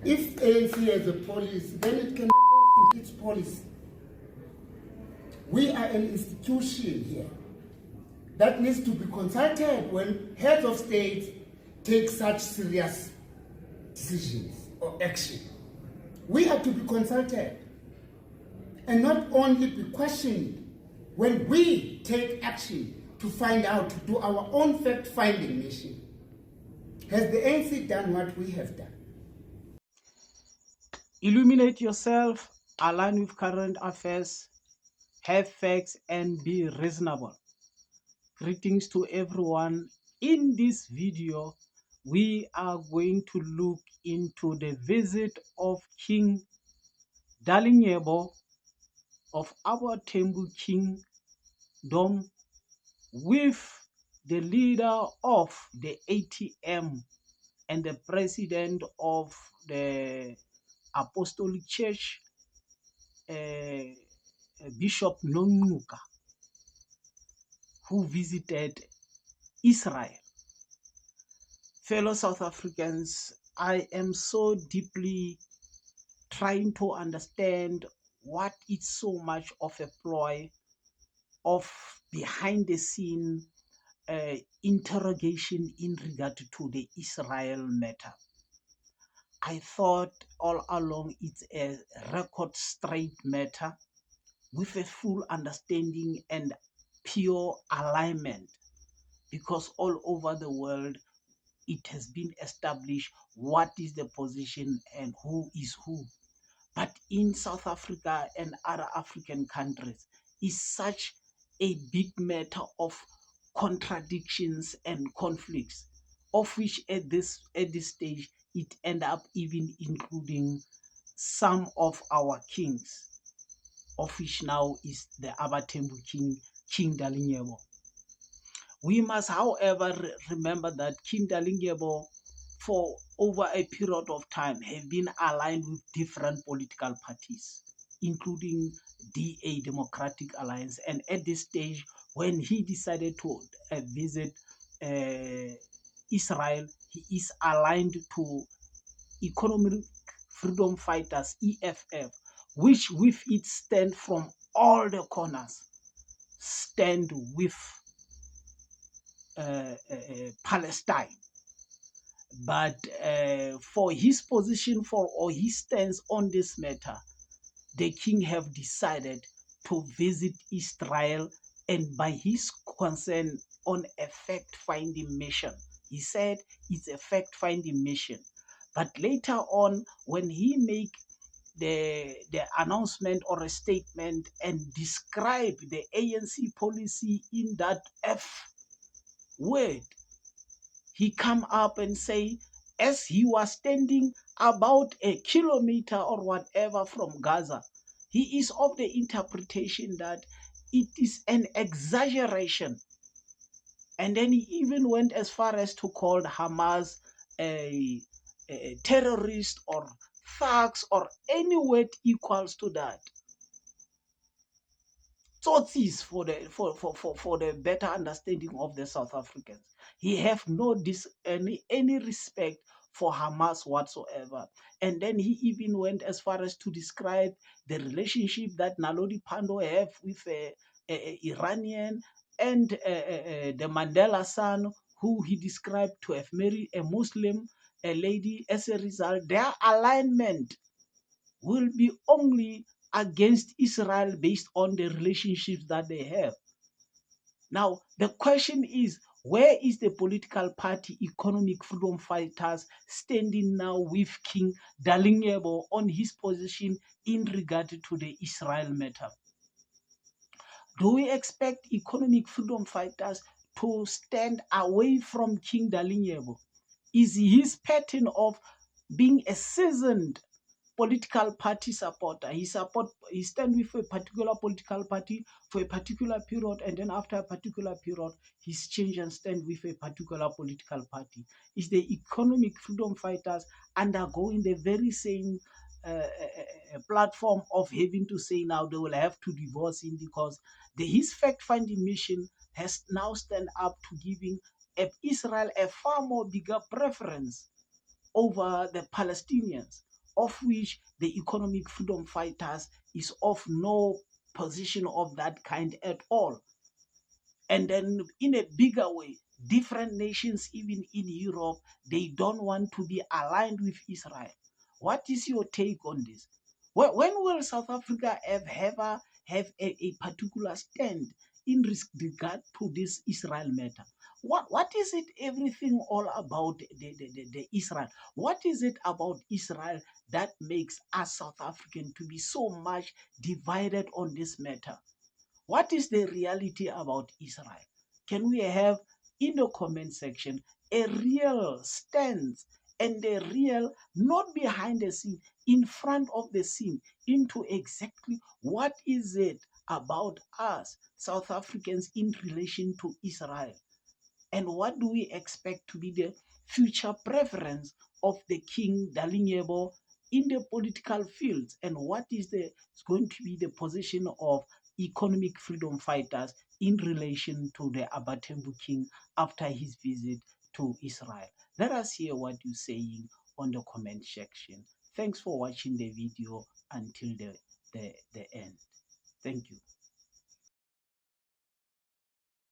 If ANC has a policy, then it can off with its policy. We are an institution here that needs to be consulted when heads of state take such serious decisions or action. We have to be consulted and not only be questioned when we take action to find out, to do our own fact-finding mission. Has the ANC done what we have done? Illuminate yourself, align with current affairs, have facts, and be reasonable. Greetings to everyone. In this video, we are going to look into the visit of King Dalindyebo of our Tembu Kingdom with the leader of the ATM and the president of the Apostolic Church, Bishop Nonnuka, who visited Israel. Fellow South Africans, I am so deeply trying to understand what is so much of a ploy of behind the scene interrogation in regard to the Israel matter. I thought all along it's a record straight matter with a full understanding and pure alignment, because all over the world it has been established what is the position and who is who. But in South Africa and other African countries, is such a big matter of contradictions and conflicts, of which at this stage it end up even including some of our kings, of which now is the Abatembu King Dalindyebo. We must, however, remember that King Dalindyebo, for over a period of time, have been aligned with different political parties, including DA, Democratic Alliance. And at this stage, when he decided to visit Israel, he is aligned to Economic Freedom Fighters, EFF, which with it stand from all the corners, stand with Palestine. But for his position or his stance on this matter, the king have decided to visit Israel, and by his concern on a fact-finding mission. He said it's a fact-finding mission. But later on, when he make the announcement or a statement and describe the ANC policy in that F word, he come up and say, as he was standing about a kilometer or whatever from Gaza, he is of the interpretation that it is an exaggeration. And then he even went as far as to call Hamas a terrorist or thugs or any word equals to that. Tsotsis for the better understanding of the South Africans. He have no any respect for Hamas whatsoever. And then he even went as far as to describe the relationship that Nalodi Pandor have with a Iranian, and the Mandela son, who he described to have married a Muslim, a lady. As a result, their alignment will be only against Israel based on the relationships that they have. Now, the question is, where is the political party Economic Freedom Fighters standing now with King Dalindyebo on his position in regard to the Israel matter? Do we expect Economic Freedom Fighters to stand away from King Dalindyebo? Is his pattern of being a seasoned political party supporter? He stand with a particular political party for a particular period, and then after a particular period, he's changed and stand with a particular political party. Is the Economic Freedom Fighters undergoing the very same platform of having to say now they will have to divorce him because his fact-finding mission has now stand up to giving Israel a far more bigger preference over the Palestinians, of which the economic freedom fighters is of no position of that kind at all. And then in a bigger way, different nations, even in Europe, they don't want to be aligned with Israel. What is your take on this? When will South Africa ever have a particular stand in regard to this Israel matter? What is it everything all about the Israel? What is it about Israel that makes us South African to be so much divided on this matter? What is the reality about Israel? Can we have in the comment section a real stance and a real, not behind the scene, in front of the scene, into exactly what is it about us, South Africans, in relation to Israel? And what do we expect to be the future preference of the King Dalinyebo in the political fields? And what is going to be the position of economic freedom fighters in relation to the Abatembu King after his visit to Israel? Let us hear what you're saying on the comment section. Thanks for watching the video until the end. Thank you.